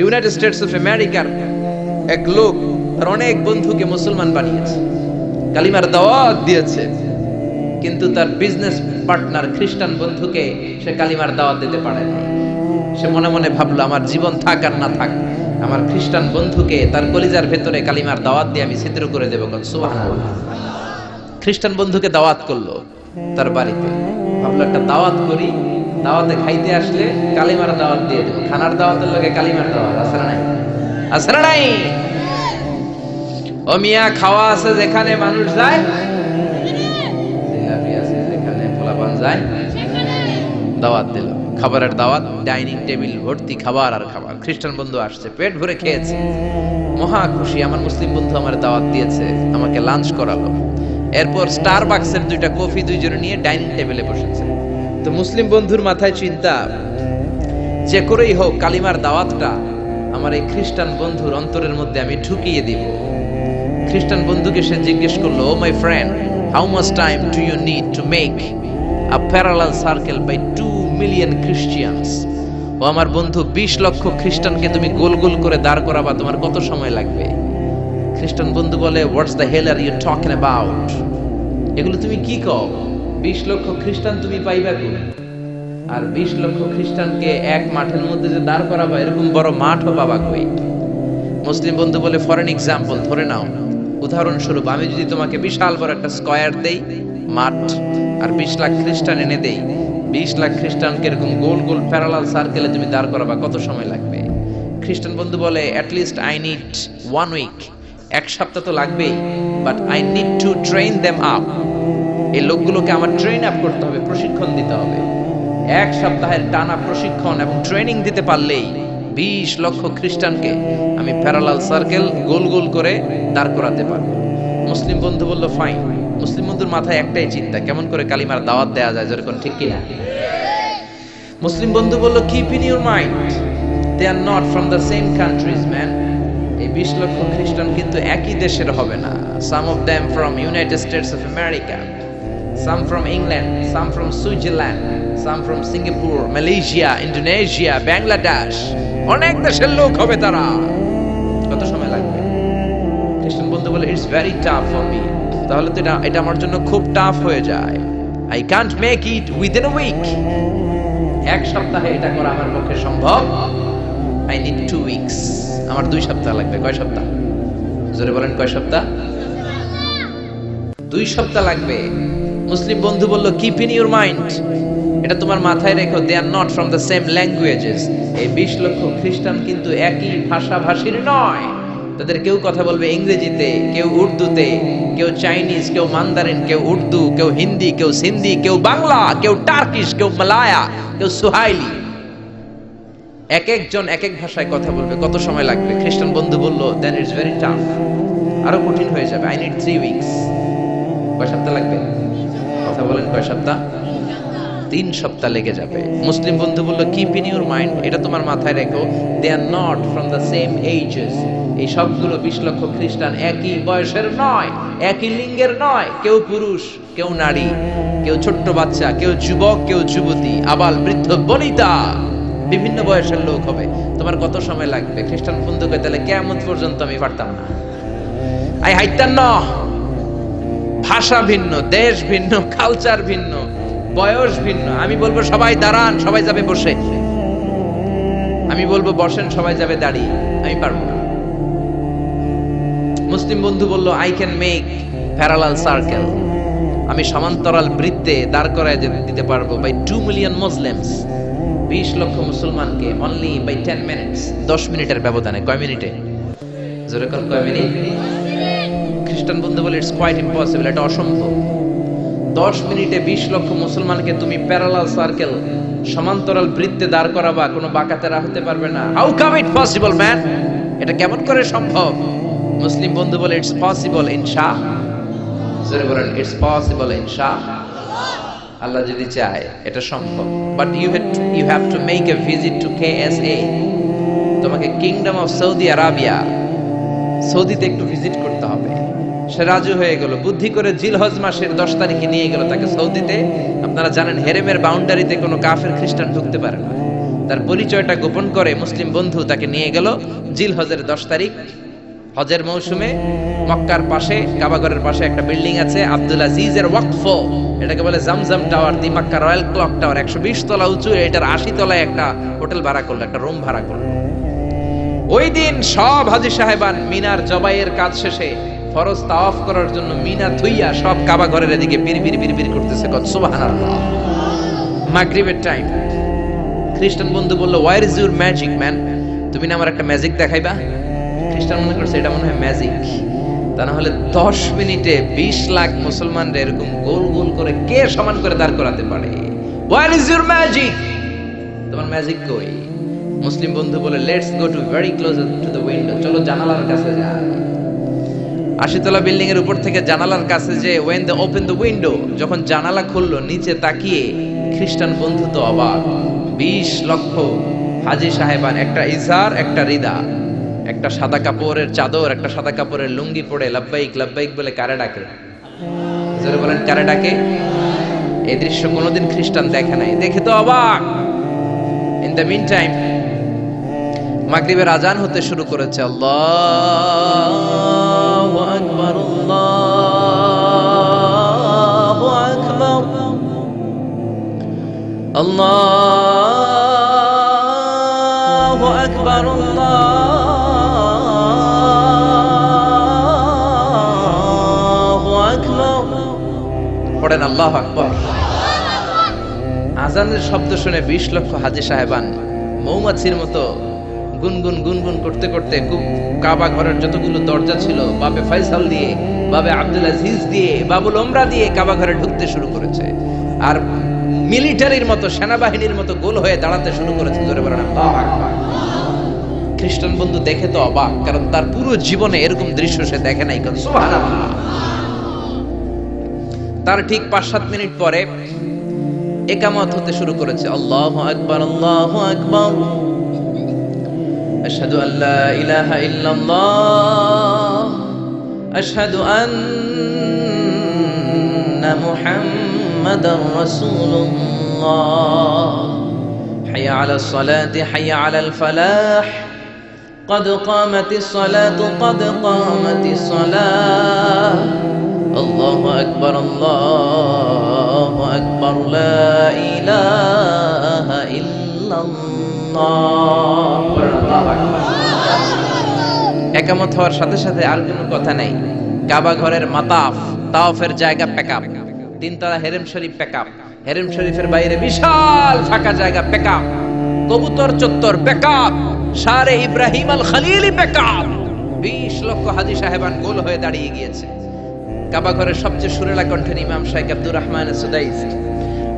United States of আমেরিকার এক লোক তার অনেক বন্ধুকে মুসলমান বানিয়েছে, কালিমার দাওয়াত দিয়েছে, কিন্তু তার বিজনেস পার্টনার খ্রিস্টান বন্ধুকে সে কালিমার দাওয়াত দিতে পারে না। সে মনে মনে ভাবলো, আমার জীবন থাক আর না থাক, আমার খ্রিস্টান বন্ধুকে তার কলিজার ভেতরে কালিমার দাওয়াত দিয়ে আমি ছিদ্র করে দেবো। সুবহানাল্লাহ। খ্রিস্টান বন্ধুকে দাওয়াত করলো তার বাড়িতে, ভাবলো একটা দাওয়াত করি, দাওয়াতে খাইতে আসলে কালিমার দাওয়াত দিয়ে দেবো। খানার দাওয়াতের লোকে কালিমার দাওয়াত আছে না নাই? আছে না নাই? ও মিয়া, খাওয়া আছে যেখানে মানুষ যায়, জিলাপি আছে যেখানে পোলাপান যায়, দাওয়াত দিল, খাবারের দাওয়াত, ডাইনিং টেবিল ভর্তি খাবার আর খাবার। খ্রিস্টান বন্ধু আসছে, পেট ভরে খেয়েছে, মহা খুশি, আমার মুসলিম বন্ধু আমার দাওয়াত দিয়েছে, আমাকে লাঞ্চ করালো। এরপর স্টারবাকসের দুইটা কফি দুইজনে নিয়ে ডাইনিং টেবিলে বসেছে। তো মুসলিম বন্ধুর মাথায় চিন্তা, যে করেই হোক কালিমার দাওয়াতটা আমার এই খ্রিস্টান বন্ধুর অন্তরের মধ্যে আমি ঢুকিয়ে দিব। খ্রিস্টান বন্ধুকে সে জিজ্ঞেস করলো, oh my friend, how much time do you need to make a parallel circle by 2 million Christians? ও আমার বন্ধু, 20 লক্ষ খ্রিস্টানকে তুমি গোল গোল করে দাঁড় করাবা, তোমার কত সময় লাগবে? খ্রিস্টান বন্ধু বলে, what's the hell are you talking about? এগুলো তুমি কি কও? 20 লক্ষ খ্রিস্টান তুমি পাইবা কি? আর 20 লক্ষ খ্রিস্টানকে এক মাঠের মধ্যে যে দাঁড় করাবা, এরকম বড় মাঠও পাবা কই? মুসলিম বন্ধু বলে, ফর এন এক্সাম্পল, ধরে নাও, উদাহরণস্বরূপ, আমি যদি তোমাকে বিশাল বড় একটা স্কয়ার দেই, মাঠ, আর 20 লাখ খ্রিস্টান এনে দেই, 20 লাখ খ্রিস্টানকে এরকম গোল গোল প্যারালাল সার্কেলে তুমি দাঁড় করাবা, কত সময় লাগবে? খ্রিস্টান বন্ধু বলে, at least I need 1 week, এক সপ্তাহ তো লাগবেই, but I need to train them up. এই লোকগুলোকে আমার ট্রেন আপ করতে হবে, প্রশিক্ষণ দিতে হবে। এক সপ্তাহের টানা প্রশিক্ষণ এবং ট্রেনিং দিতে পারলেই 20 লক্ষ খ্রিস্টানকে আমি প্যারালাল সার্কেল গোল গোল করে দাঁড় করাতে পারবো। মুসলিম বন্ধু বলল, ফাইন। মুসলিম বন্ধুর মাথায় একটাই চিন্তা, কেমন করে কালিমার দাওয়াত দেয়া যায়, যেরকম, ঠিক কিনা? মুসলিম বন্ধু বলল, keep in your mind, they are not from the same countries man. এই 20 লক্ষ খ্রিস্টান কিন্তু একই দেশের হবে না। Some of them from United States of America, some from England, some from Switzerland, some from Singapore, Malaysia, Indonesia, Bangladesh, অনেক দেশের লোক হবে তারা। কত সময় লাগবে? খ্রিস্টান বন্ধু বলে, it's very tough for me. তাহলে তো এটা আমার জন্য খুব টাফ হয়ে যায়। I can't make it within a week. এক সপ্তাহে এটা করা আমার পক্ষে সম্ভব। I need 2 weeks. আমার 2 সপ্তাহ লাগবে। কয় সপ্তাহ? জোরে বলেন, কয় সপ্তাহ? 2 সপ্তাহ লাগবে। মুসলিম বন্ধু বলল, কিপ ইন ইউর মাইন্ড, এটা তোমার মাথায় রেখো, they are not from the same languages. এই 20 লক্ষ খ্রিস্টান কিন্তু একই ভাষাভাষীর নয়। তাদের কেউ কথা বলবে ইংরেজিতে, কেউ উর্দুতে, কেউ চাইনিজ, কেউ মান্দারিন, কেউ উর্দু, কেউ হিন্দি, কেউ সিন্ধি, কেউ বাংলা, কেউ টার্কিশ, কেউ মালায়া, কেউ সুহাইলি। এক একজন এক এক ভাষায় কথা বলবে, কত সময় লাগবে? খ্রিস্টান বন্ধু বলল, দেন ইটস ভেরি টাফ, আরো কঠিন হয়ে যাবে। I need 3 weeks. কয় সপ্তাহ লাগবে? কথা বলেন, কয় সপ্তাহ? 3 সপ্তাহ লেগে যাবে। মুসলিম বন্ধু বলল, কিপ ইন ইউর মাইন্ড, এটা তোমার মাথায় রেখো, they are not from the same ages. এই সবগুলো 20 লক্ষ খ্রিস্টান একই বয়সের নয়, একই লিঙ্গের নয়। কেউ পুরুষ, কেউ নারী, কেউ ছোট্ট বাচ্চা, কেউ যুবক, কেউ যুবতী, আবাল বৃদ্ধ বনিতা, বিভিন্ন বয়সের লোক হবে। তোমার কত সময় লাগবে? খ্রিস্টান বন্ধুকে, তাহলে কিয়ামত পর্যন্ত আমি পারতাম না। আই হাইতাম না। ভাষা ভিন্ন, দেশ ভিন্ন, কালচার ভিন্ন, বয়স ভিন্ন। আমি বলবো সবাই দাঁড়ান, সবাই যাবে বসে। আমি বলবো বসেন, সবাই যাবে দাঁড়িয়ে। আমি পারবো না। মুসলিম বন্ধু বলল, I can make parallel circle, আমি সমান্তরাল বৃত্তে দাঁড় করায় দিতে পারবো বাই 2 মিলিয়ন মুসলিমস, 20 লক্ষ মুসলমানকে, অনলি বাই 10 মিনিটস, 10 মিনিটের ব্যবধানে। কয় মিনিটে? জোরে কোন, কয় মিনিট? খ্রিস্টান বন্ধু বলে, ইটস কোয়াইট ইম্পসিবল, এটা অসম্ভব। 10 মিনিটে 20 লক্ষ মুসলমানকে তুমি প্যারালাল সার্কেল, সমান্তরাল বৃত্তে দাঁড় করাবা, কোনো বাঁকাতেরা হতে পারবে না। How come it possible man? এটা কেমন করে সম্ভব? মুসলিম বন্ধু বলে, ইটস পসিবল ইনশাআল্লাহ। জোরে বলেন, ইটস পসিবল ইনশাআল্লাহ। আল্লাহ যদি চায় এটা সম্ভব। But you have to make a visit to KSA। তোমাকে কিংডম অফ সৌদি আরাবিয়া, সৌদিতে একটু ভিজিট করতে হবে। সে রাজু হয়ে গেল, বুদ্ধি করে জিলহজ মাসের 10 তারিখে নিয়ে গেল তাকে সৌদিতে। আপনারা জানেন, হেরেমের বাউন্ডারিতে কোনো কাফের খ্রিস্টান ঢুকতে পারে না। তার পরিচয়টা গোপন করে মুসলিম বন্ধু তাকে নিয়ে গেল জিলহজের 10 তারিখ হজের মৌসুমে মক্কার পাশে কাবাঘরের পাশে একটা বিল্ডিং আছে আব্দুল আজিজের ওয়াকফ, এটাকে বলে জামজাম টাওয়ার, দি মক্কা রয়্যাল ক্লক টাওয়ার, 120 তলা উঁচু, এটার 80 তলায় একটা হোটেল ভাড়া করলো, একটা রুম ভাড়া করলো। ওই দিন সব হাজী সাহেবান মিনার জবাইয়ের কাজ শেষে ফরজ তাওয়াফ করার জন্য মিনা থুইয়া সব কাবাঘরের এদিকে বিড়বিড় করতেছে, সুবহানাল্লাহ। মাগরিবের টাইম। খ্রিস্টান বন্ধু বলল, where is your magic man? তুমি না আমার একটা ম্যাজিক দেখাইবা? খ্রিস্টান মনে করছে এটা মনে হয় ম্যাজিক, তা না হলে 10 মিনিটে 20 লাখ মুসলমানরা এরকম গোল গোল করে কে সমান করে দাঁড় করাতে পারে? Where is your magic? তোমার ম্যাজিক কই? মুসলিম বন্ধু বলে, let's go to very close to the window, চলো জানালার কাছে যাই। 80 তলা বিল্ডিং এর উপর থেকে জানালার কাছে যে when they open the window, যখন জানালা খুললো নিচে তাকিয়ে খ্রিস্টান বন্ধু তো অবাক। 20 লক্ষ হাজী সাহেবান, একটা ইজার একটা রিদা, একটা সাদা কাপড়ের চাদর একটা সাদা কাপড়ের লুঙ্গি পরে লাব্বাইক লাব্বাইক বলে কারে ডাকে? জোরে বলেন, কারে ডাকে? এই দৃশ্য কোনোদিন খ্রিস্টান দেখে নাই, দেখে তো অবাক। ইন দ্য মিন টাইম মাগরিবের আজান হতে শুরু করেছে। আল্লাহু আকবার, আল্লাহু আকবার, আল্লাহু আকবার, আল্লাহু আকবার। পড়েন আল্লাহু আকবার। আজানের শব্দ শুনে 20 লক্ষ হাজী সাহেবান মৌমাছির মতো গুনগুন গুনগুন করতে করতে কাবা ঘরের যতগুলো দরজা ছিল বাবে ফয়সাল দিয়ে, বাবে আব্দুল আজিজ দিয়ে, বাবুল ওমরা দিয়ে কাবা ঘরে ঢুকতে শুরু করেছে, আর মিলিটারির মতো সেনাবাহিনীর মতো গোল হয়ে দাঁড়াতে শুরু করেছে। জোরে বলেন আল্লাহু আকবার। খ্রিস্টান বন্ধু দেখে তো অবাক, কারণ তার পুরো জীবনে এরকম দৃশ্য সে দেখে নাই। সুবহানাল্লাহ। তার ঠিক 5-7 মিনিট পরে ইকামত হতে শুরু করেছে। আল্লাহু আকবার, আল্লাহু আকবার, আশহাদু আল্লা ইলাহা ইল্লাল্লাহ, আশহাদু আন্না মুহাম্মাদার রাসূলুল্লাহ, হাইয়া আলাস সালাতি হাইয়া আলাল ফালাহ, قد قامت الصلاة قد قامت الصلاة، الله أكبر الله أكبر لا إله إلا الله। একামত হওয়ার সাথে সাথে আর কোনো কথা নাই। কাবা ঘরের মাতাফ তাওয়াফের জায়গা প্যাকআপ, 3 তলা হেরেম শরীফ প্যাকআপ, হেরেম শরীফের বাইরে বিশাল ফাঁকা জায়গা প্যাকআপ, কবুতর চত্বর প্যাকআপ, শারে ইব্রাহিম আল খলিলি প্যাকআপ। 20 লক্ষ হাজী সাহেবান গোল হয়ে দাঁড়িয়ে গিয়েছে। কাবা ঘরের সবচেয়ে সুরেলা কণ্ঠের ইমাম শাইখ আব্দুর রহমান সুদাইস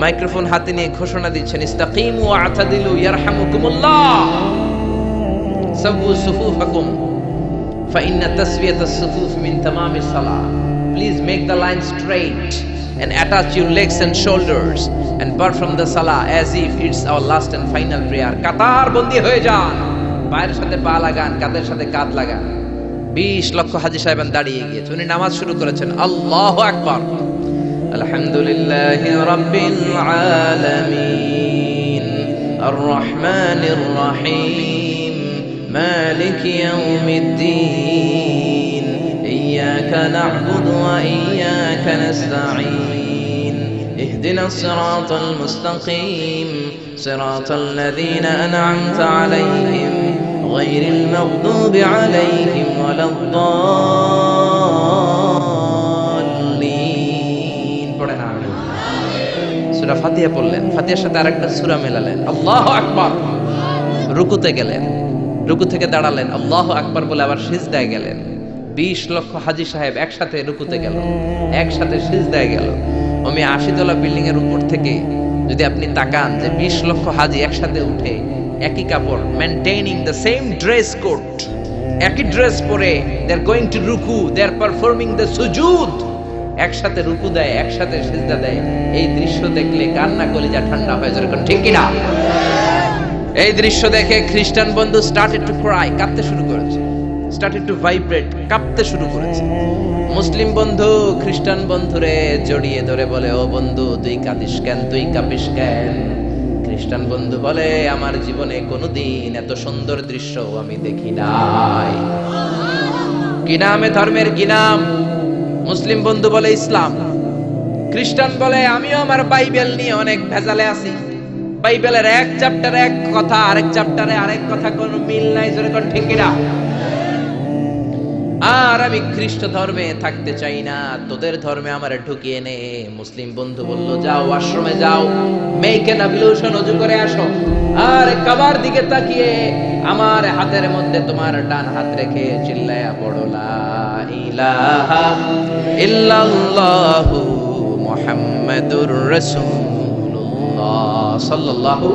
মাইক্রোফোন হাতে নিয়ে ঘোষণা দিচ্ছেন, ইস্তাকিমু ওয়া আতাদিলু ইয়ারহামুকুমুল্লাহ, সাব্বু সুফুফাকুম ফাইন্না তাসবিয়াতাস সুফুফ মিন তামামিস সালাহ। Please make the line straight and attach your legs and shoulders and perform the salah as if it's our last and final prayer. কাতার বন্দী হয়ে যান, পায়ের সাথে পা লাগান, কাঁধের সাথে কাঁধ লাগান। 20 লক্ষ হাজী সাহেবান দাঁড়িয়ে গিয়েছে। উনি নামাজ শুরু করেছেন। আল্লাহু আকবার, আলহামদুলিল্লাহি রাব্বিল আলামিন, আর রহমানির রহিম, মালিকি ইয়াউমিদ্দিন, ইয়াকা না'বুদু ওয়া ইয়াকা নাস্তাঈন, ইহদিনাস সিরাতাল মুস্তাকিম, সিরাতাল লাযীনা আন'আমতা আলাইহিম غير المغضوب عليهم ولا الضالين। পড়েন আমিন। সূরা ফাতিহা পড়লেন, ফাতিহার সাথে আরেকটা সূরা মেলালেন, আল্লাহু আকবার। রুকুতে গেলেন, রুকু থেকে দাঁড়ালেন, আল্লাহু আকবার বলে আবার সিজদায় গেলেন। 20 লক্ষ হাজী সাহেব একসাথে রুকুতে গেল, একসাথে সিজদায় গেল। আমি 80 তলা বিল্ডিং এর উপর থেকে যদি আপনি তাকান যে 20 লক্ষ হাজী একসাথে উঠে একই কাপড়, maintaining the same dress code, একই ড্রেস পরে দে আর গোইং টু রুকু, দে আর পারফর্মিং দ্য সুজুদ, একসাথে রুকু দেয়, একসাথে সিজদা দেয়। এই দৃশ্য দেখলে কান্না কলিজা ঠান্ডা হয়ে যায়, ঠিক কি না? এই দৃশ্য দেখে খ্রিস্টান বন্ধু স্টার্টেড টু ক্রাই, কাঁদতে শুরু করেছে, স্টার্টেড টু ভাইব্রেট, কাঁপতে শুরু করেছে। মুসলিম বন্ধু খ্রিস্টান বন্ধুরে জড়িয়ে ধরে বলে, ও বন্ধু তুই কাঁদিস কেন, তুই কাঁপিস কেন? খ্রিস্টান বন্ধু বলে আমার জীবনে কোনোদিন এত সুন্দর দৃশ্য আমি দেখি নাই। কি নামে ধর্মের কি নাম? মুসলিম বন্ধু বলে ইসলাম। খ্রিস্টান বলে আমিও আমার বাইবেল নিয়ে অনেক ভেজালে আছি, বাইবেলের এক চ্যাপ্টারে এক কথা, আরেক চ্যাপ্টারে আরেক কথা, কোনো মিল নাই, জোরে কোন ঠিক কিনা? আর আমি খ্রিস্ট ধর্মে থাকতে চাই না, তোদের ধর্মে আমারে ঢুকিয়ে নে। মুসলিম বন্ধু বলল যাও আশ্রমে যাও, মেক এন অ্যাবলিউশন, ওযু করে আসো, আর কাবার দিকে তাকিয়ে আমার হাতের মধ্যে তোমার ডান হাত রেখে চিল্লায়া পড়ো লা ইলাহা ইল্লাল্লাহু মুহাম্মাদুর রাসূলুল্লাহ সাল্লাল্লাহু